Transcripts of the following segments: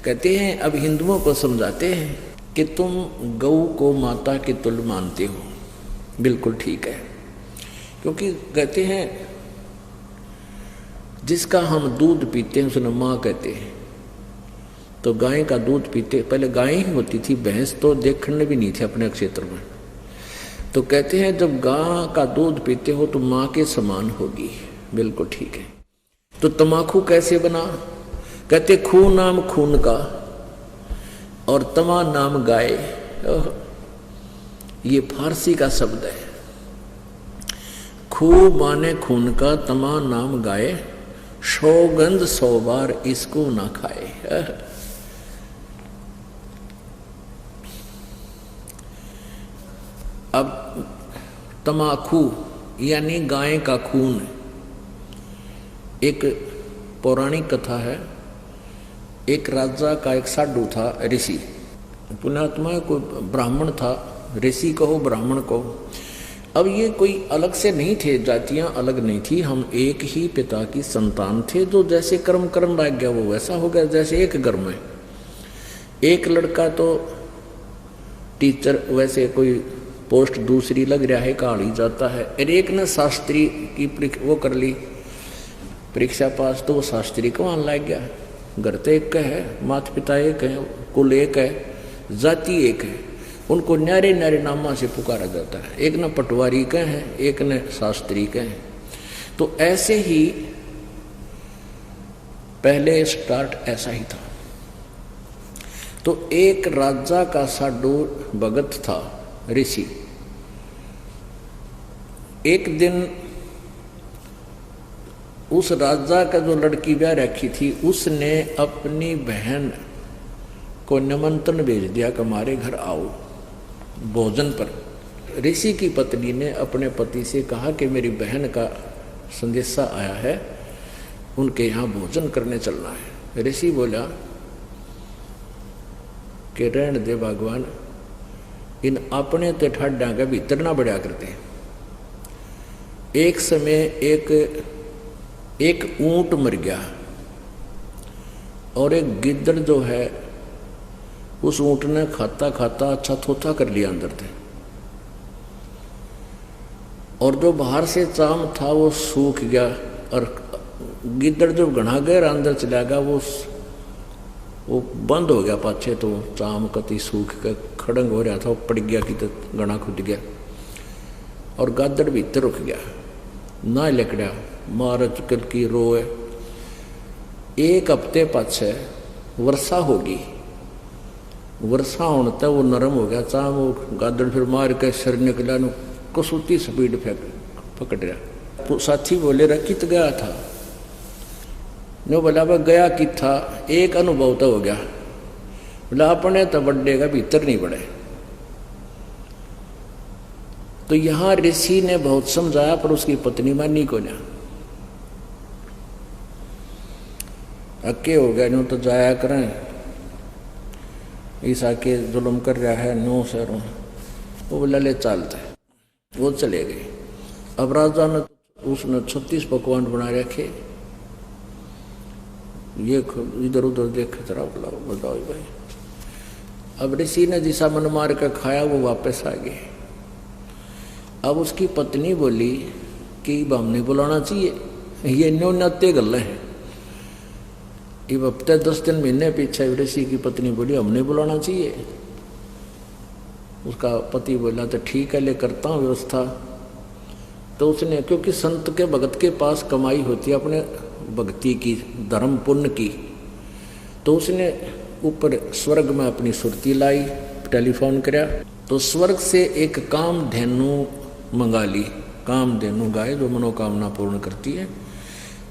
कहते हैं अब हिंदुओं को समझाते हैं कि तुम गऊ को माता के तुल्य मानते हो, बिल्कुल ठीक है। क्योंकि कहते हैं जिसका हम दूध पीते हैं उसने माँ कहते हैं। तो गाय का दूध पीते, पहले गाय ही होती थी, भैंस तो देखने भी नहीं थे अपने क्षेत्र में। तो कहते हैं जब गाय का दूध पीते हो तो माँ के समान होगी, बिल्कुल ठीक है। तो तमाकू कैसे बना? कहते खून नाम खून का और तमा नाम गाय। ये फारसी का शब्द है। खू माने खून का, तमा नाम गाय, सौगंध 100 बार इसको ना खाए। अब तमाकू यानी गाय का खून। एक पौराणिक कथा है, एक राजा का एक साधु था, ऋषि, पुण्यात्मा, कोई ब्राह्मण था, ऋषि कहो ब्राह्मण कहो। अब ये कोई अलग से नहीं थे, जातियां अलग नहीं थी, हम एक ही पिता की संतान थे। तो जैसे कर्म लग गया वो वैसा हो गया। जैसे एक घर में एक लड़का तो टीचर, वैसे कोई पोस्ट दूसरी लग रहा है, काल ही जाता है। और एक ने शास्त्री की वो कर ली परीक्षा पास, तो वो शास्त्री को वहां लग गया। घर तो एक है, माता पिता एक है, कुल एक है, जाति एक है, उनको न्यारे न्यारे नामा से पुकारा जाता है। एक न पटवारी का है, एक न शास्त्री का है। तो ऐसे ही पहले स्टार्ट ऐसा ही था। तो एक राजा का साधु भगत था, ऋषि। एक दिन उस राजा का जो लड़की ब्याह रखी थी, उसने अपनी बहन को निमंत्रण भेज दिया कि हमारे घर आओ भोजन पर। ऋषि की पत्नी ने अपने पति से कहा कि मेरी बहन का संदेशा आया है, उनके यहाँ भोजन करने चलना है। ऋषि बोला कि रहने दे भगवान, इन अपने तो ठाड्डा का भीतर ना बढ़िया करते। एक समय एक ऊंट मर गया और एक गिद्दड़ जो है उस ऊंट ने खाता खाता अच्छा थोथा कर लिया अंदर से, और जो बाहर से चाम था वो सूख गया। और गिद्दड़ जो घना गया अंदर चला गया, वो बंद हो गया पाछे, तो चाम कति सूख के खड़ंग हो रहा था, वो पड़ गया कि तो घना खुद गया। और गादड़ भीतर रुक गया, ना लकड़ा मार चुकल की रोए। एक हफ्ते पाछे वर्षा होगी, वर्षा होने तक वो नरम हो गया चाम, वो गादड़ फिर मार के सर निकला, कसूती स्पीड फेंक पकड़ रहा। साथी बोले रहा कित गया था? नो बोला वह गया कि था, एक अनुभव तो हो गया। बोला अपने तो बड्डे का भीतर नहीं बढ़े। तो यहां ऋषि ने बहुत समझाया पर उसकी पत्नी मानी को ना, अक्के हो गया, नो तो जाया करें, ईसा के जुल्म कर रहा है, नो सरों। वो बोला ले चलते, वो चले गए। अब राजा ने उसने 36 पकवान बना रखे, ये इधर उधर देखे जरा, बताओ भाई। अब ऋषि ने जिसा मन मार कर खाया वो वापस आ गए। अब उसकी पत्नी बोली कि हमने बुलाना चाहिए, ये न्यो नाते गल है। अब हफ्ते 10 दिन महीने पीछे ऋषि की पत्नी बोली हमने बुलाना चाहिए। उसका पति बोला तो ठीक है, ले करता हूँ व्यवस्था। तो उसने, क्योंकि संत के भगत के पास कमाई होती है अपने भक्ति की, धर्म पुण्य की, तो उसने ऊपर स्वर्ग में अपनी सुरती लाई, टेलीफोन कराया। तो स्वर्ग से एक कामधेनु मंगा ली, कामधेनु गाय जो मनोकामना पूर्ण करती है।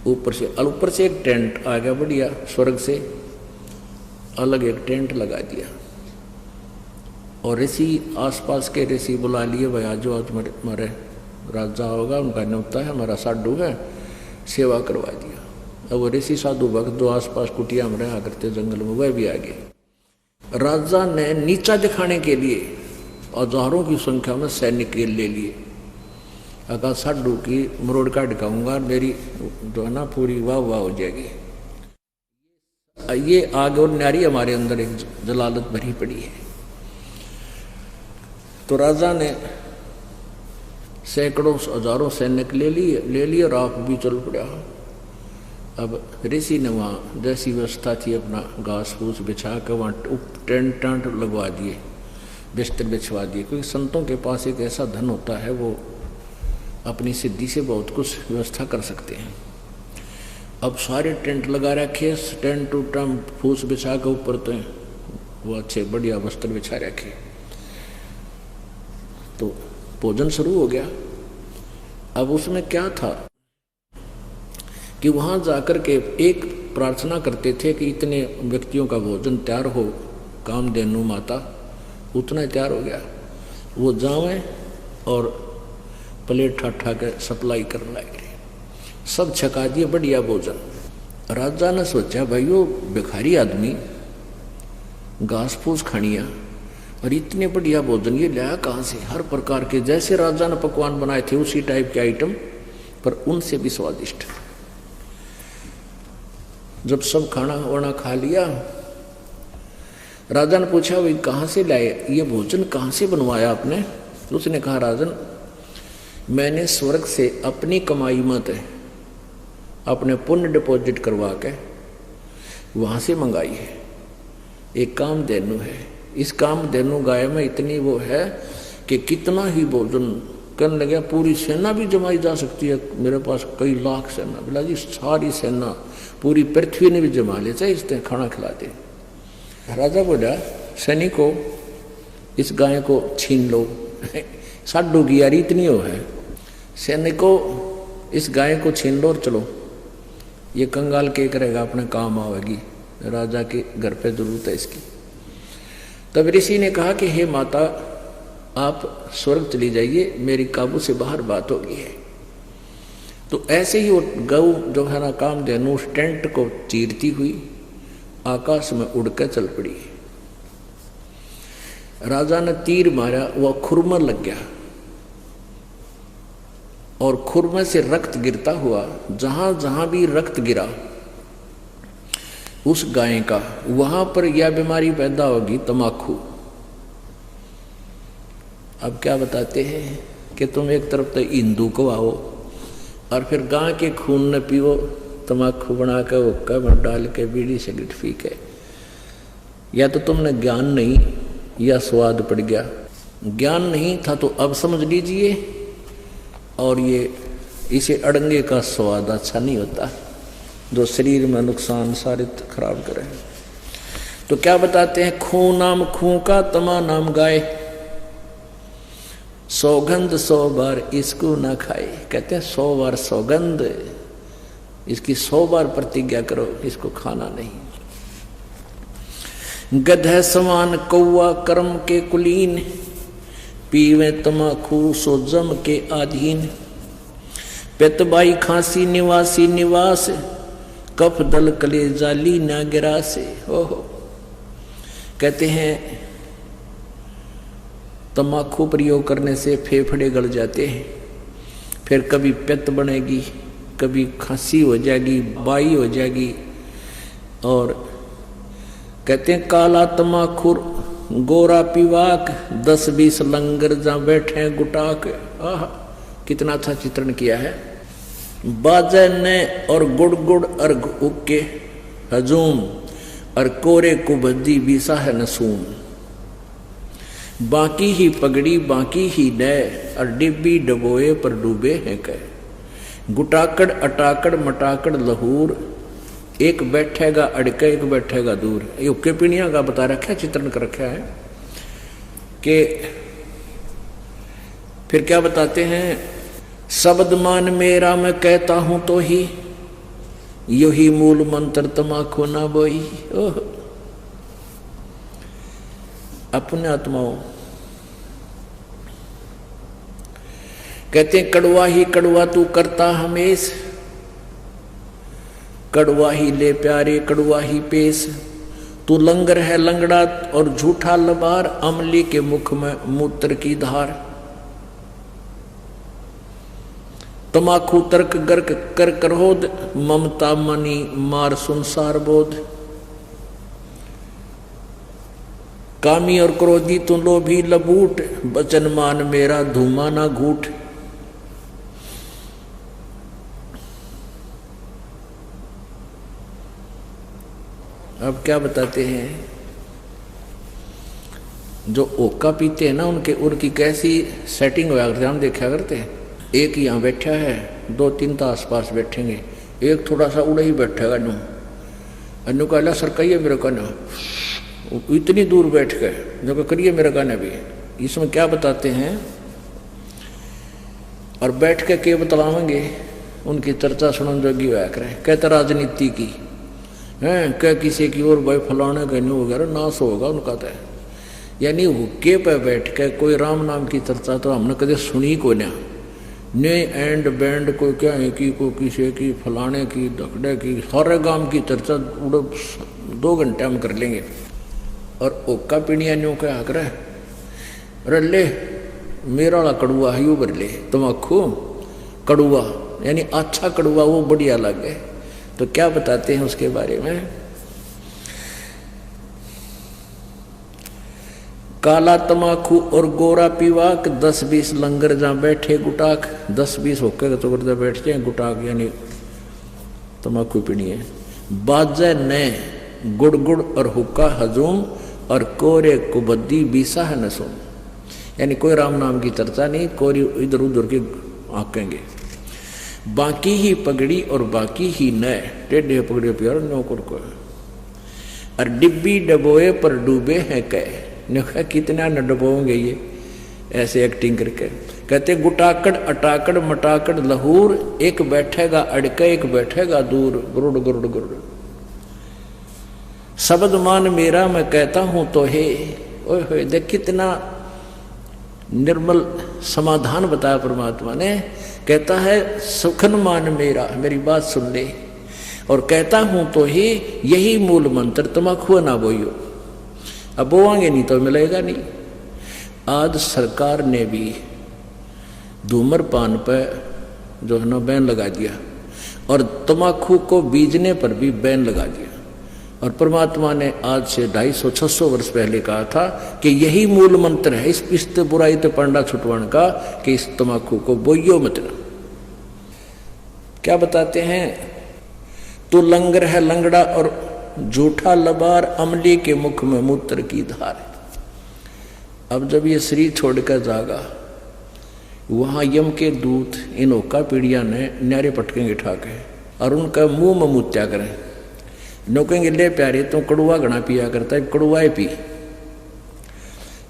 ऊपर से एक टेंट आ गया बढ़िया, स्वर्ग से अलग एक टेंट लगा दिया। और ऋषि आसपास के ऋषि बुला लिए, भाई आज जो आज हमारे राजा होगा, उनका न्योता है, हमारा साधु है, सेवा करवा दिया। अब वो ऋषि साधु भक्त जो आसपास कुटिया में रहा करते जंगल में, वह भी आ गए। राजा ने नीचा दिखाने के लिए हजारों की संख्या में सैनिक ले लिए। अगर साधु की मरोड़ का ढकाऊंगा, मेरी जो है ना पूरी वाह वाह हो जाएगी। ये आग और न्यारी हमारे अंदर एक जलालत भरी पड़ी है। तो राजा ने सैकड़ों हजारों सैनिक ले लिए और आप भी चल पड़ा। अब ऋषि ने वहाँ जैसी व्यवस्था थी अपना घास फूस बिछा कर वहाँ टेंट टांट लगवा दिए, बिस्तर बिछवा दिए, क्योंकि संतों के पास एक ऐसा धन होता है वो अपनी सिद्धि से बहुत कुछ व्यवस्था कर सकते हैं। अब सारे टेंट लगा रखे, टेंट उटम फूस बिछा के ऊपर तो वो अच्छे बढ़िया वस्त्र बिछा रखे। तो भोजन शुरू हो गया। अब उसमें क्या था कि वहां जाकर के एक प्रार्थना करते थे कि इतने व्यक्तियों का भोजन तैयार हो, कामधेनु माता उतना तैयार हो गया, वो जावें और प्लेट ठाठा के सप्लाई करने लगे। सब छका दिए बढ़िया भोजन। राजा ने सोचा भाई वो भिखारी आदमी घास फूस खानिया और इतने बढ़िया भोजन ये लाया कहाँ से? हर प्रकार के जैसे राजा ने पकवान बनाए थे उसी टाइप के आइटम, पर उनसे भी स्वादिष्ट। जब सब खाना वाना खा लिया, राजा ने पूछा भाई कहाँ से लाए ये भोजन, कहाँ से बनवाया आपने? उसने कहा राजन मैंने स्वर्ग से अपनी कमाई मत अपने पुण्य डिपॉजिट करवा के वहाँ से मंगाई है। एक कामधेनु है, इस कामधेनु गाय में इतनी वो है कि कितना ही भोजन करने लगे, पूरी सेना भी जमाई जा सकती है। मेरे पास कई लाख सेना, बोला जी सारी सेना पूरी पृथ्वी ने भी जमा ले, चाहे इसने खाना खिलाते। राजा बोला सैनिकों इस गाय को छीन लो। साडू की यारी इतनी हो है, सैनिकों इस गाय को छीन लो और चलो, ये कंगाल के करेगा अपने काम आवेगी, राजा के घर पे जरूरत है इसकी। तब ऋषि ने कहा कि हे माता आप स्वर्ग चली जाइए, मेरी काबू से बाहर बात हो गई है। तो ऐसे ही वो गऊ जो है ना कामधेनु उस टेंट को चीरती हुई आकाश में उड़कर चल पड़ी। राजा ने तीर मारा, वह खुरमा लग गया और खुरमे से रक्त गिरता हुआ जहां जहां भी रक्त गिरा उस गाय का, वहां पर यह बीमारी पैदा होगी तमाकू। अब क्या बताते हैं कि तुम एक तरफ तो हिंदू को आओ और फिर गाय के खून न पीओ, तमाकू बना के हुक्का में डाल के बीड़ी सिगरेट पी के। या तो तुमने ज्ञान नहीं या स्वाद पड़ गया। ज्ञान नहीं था तो अब समझ लीजिए, और ये इसे अड़ंगे का स्वाद अच्छा नहीं होता जो शरीर में नुकसान सारे खराब करे। तो क्या बताते हैं, खूं नाम खूं का तमा नाम गाय, सौगंध 100 बार इसको ना खाए। कहते हैं 100 बार सौगंध, इसकी 100 बार प्रतिज्ञा करो, इसको खाना नहीं। गधे समान कौआ कर्म के कुलीन, पीवे तमाकू सो जम के आधीन। पेतबाई खांसी निवासी निवास, कफ दल कले जाली ना गिरा से। ओहो, कहते हैं तमाकू प्रयोग करने से फेफड़े गल जाते हैं, फिर कभी पित्त बनेगी, कभी खांसी हो जाएगी, बाई हो जाएगी। और कहते हैं काला तमाकू गोरा पीवाक, 10-20 लंगर जहाँ बैठे गुटाक। आह, कितना अच्छा चित्रण किया है। बाजे ने और गुड़ गुड़ अर्घ उके हजूम, और कोरे कुबद्दी बीसा है नसूम। बाकी ही पगड़ी बाकी ही नए, और डिब्बी डबोए पर डूबे हैं कह। गुटाकड़ अटाकड़ मटाकड़ लहूर, एक बैठेगा अड़के एक बैठेगा दूर। ये उक्के पीणिया का बता रखा है, चित्रण कर रखा है कि फिर क्या बताते हैं, शब्द मान मेरा मैं कहता हूं तो ही, यही मूल मंत्र तमाकू ना बोई। ओह, अपने आत्माओं कहते हैं कड़वा ही कड़वा तू करता हमेश, कड़वा ही ले प्यारे कड़वा ही पेश। तू लंगर है लंगड़ा और झूठा लबार, अमली के मुख में मूत्र की धार। तमाकू तर्क गर्क कर क्रोध, ममता मनी मार संसार बोध। कामी और क्रोधी तू लोभी लबूट, बचन मान मेरा धूमा ना घूट। अब क्या बताते हैं, जो ओका पीते हैं ना उनकी कैसी सेटिंग होया करते, हम देखा करते हैं। एक यहाँ बैठा है, 2-3 तो आसपास बैठेंगे, एक थोड़ा सा उड़ा ही बैठेगा नू, अनु कहला सर कहिए मेरे कन, इतनी दूर बैठ गए जो करिए मेरे कन भी। इसमें क्या बताते हैं, और बैठ के के बतलावेंगे, उनकी चर्चा सुनन जोगी होया करें। कहते राजनीति की है, क्या किसी की और भाई फलाने का नहीं वगैरह नाश होगा उनका तो, यानी हुक्के पे बैठ के कोई राम नाम की चर्चा तो हमने कभी सुनी को ना, ने एंड बैंड कोई क्या है कि कोई किसी की फलाने की धकड़े की, सारे गांव की चर्चा 2 घंटे हम कर लेंगे। और ओका पीणिया न्यू क्या कर अरे ले मेरा वाला कड़ुआ है यू भर ले, तम्बाकू कड़ुआ यानी अच्छा कड़ुआ वो बढ़िया लगे। तो क्या बताते हैं उसके बारे में, काला तमाकू और गोरा पीवाक, 10-20 लंगर जहाँ बैठे गुटाक। 10-20 होकर तो करते बैठ जाए गुटाक, यानी तमाकू पीनी है। बाजे ने गुड़ गुड़ और हुक्का हजूम, और कोरे कुबद्दी बीसा है नसूम, यानी कोई राम नाम की चर्चा नहीं, कोरी इधर उधर के आकेंगे। बाकी ही पगड़ी और बाकी ही नए, टेढ़े पगड़े प्यार नौकर को, और डिब्बी डबोए पर डूबे हैं कह। ने कितना न डबोंगे ये ऐसे एक्टिंग करके। कहते गुटाकड़ अटाकड़ मटाकड़ लहूर, एक बैठेगा अड़के एक बैठेगा दूर, गुरुड़ गुरुड़ गुरुड़। शब्द मान मेरा मैं कहता हूं तो हे, ओए होए देख कितना निर्मल समाधान बताया परमात्मा ने। कहता है सुखन मान मेरा, मेरी बात सुन ले, और कहता हूं तो ही, यही मूल मंत्र, तम्बाकू ना बोइयो। अब बोआंगे नहीं तो मिलेगा नहीं। आज सरकार ने भी धूम्रपान पर जो है ना बैन लगा दिया, और तम्बाकू को बीजने पर भी बैन लगा दिया। और परमात्मा ने आज से 250-600 वर्ष पहले कहा था कि यही मूल मंत्र है इस बुराई ते पंडा छुटवाण का, कि इस तम्बाकू को बोइयो मत ना। क्या बताते हैं, तो लंगर है लंगड़ा और झूठा लबार, अमली के मुख में मूत्र की धार। अब जब ये शरीर छोड़कर जागा, वहां यम के दूत इन ओका पीड़िया ने न्यारे पटकेंगे ठाके, और उनका मुंह में मूत्या करें। नोकेंगे ले प्यारे तो कड़ुआ घना पिया करता है, कड़ुआ पी।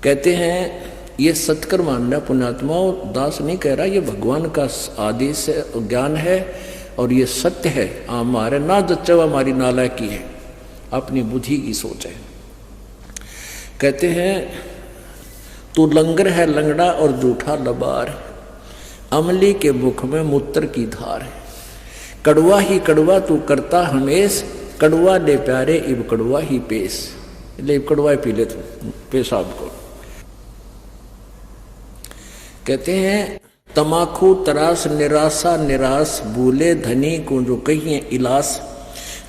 कहते हैं ये सत्कर मानना पुण्यात्माओं, दास नहीं कह रहा, ये भगवान का आदेश है, ज्ञान है, और ये सत्य है। हमारे ना जच्चा हमारी नालायकी है, अपनी बुद्धि की सोच है। कहते हैं तू लंगर है लंगड़ा और जूठा लबार, अमली के मुख में मूत्र की धार। कड़वा ही कड़वा तू करता हमेश, कड़वा ले प्यारे इब कड़वा ही पेश। ले कड़वा पी ले तू पेशाब को। कहते हैं तमाकू तरास निराशा निराश, भूले धनी को जो कहिए इलास,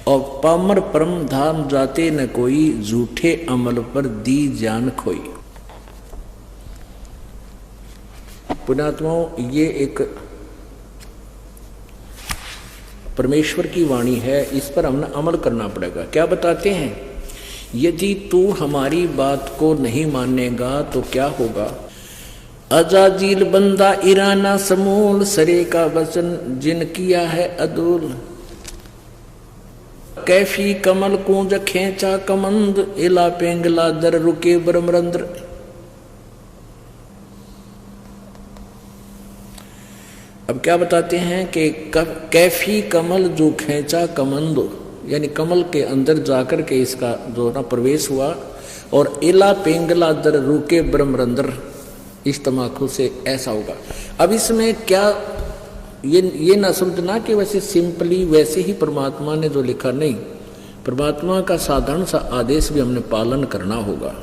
और पामर परम धाम जाते न कोई, झूठे अमल पर दी जान खोई। पुण्यात्माओं ये एक परमेश्वर की वाणी है, इस पर हमने अमल करना पड़ेगा। क्या बताते हैं, यदि तू हमारी बात को नहीं मानेगा तो क्या होगा। अजाजील बंदा ईराना समूल, सरे का वचन जिन किया है अदूल। कैफी कमल कूंज खेचा कमंद, इला पेंगला दर रुके ब्रह्मरंद्र। अब क्या बताते हैं कि कैफी कमल जो खेचा कमंद, यानी कमल के अंदर जाकर के इसका जो ना प्रवेश हुआ, और इला पेंगला दर रुके ब्रह्मरंद्र, इस तमाकू से ऐसा होगा। अब इसमें क्या ये ना समझना कि वैसे सिंपली वैसे ही परमात्मा ने जो लिखा, नहीं, परमात्मा का साधारण सा आदेश भी हमने पालन करना होगा।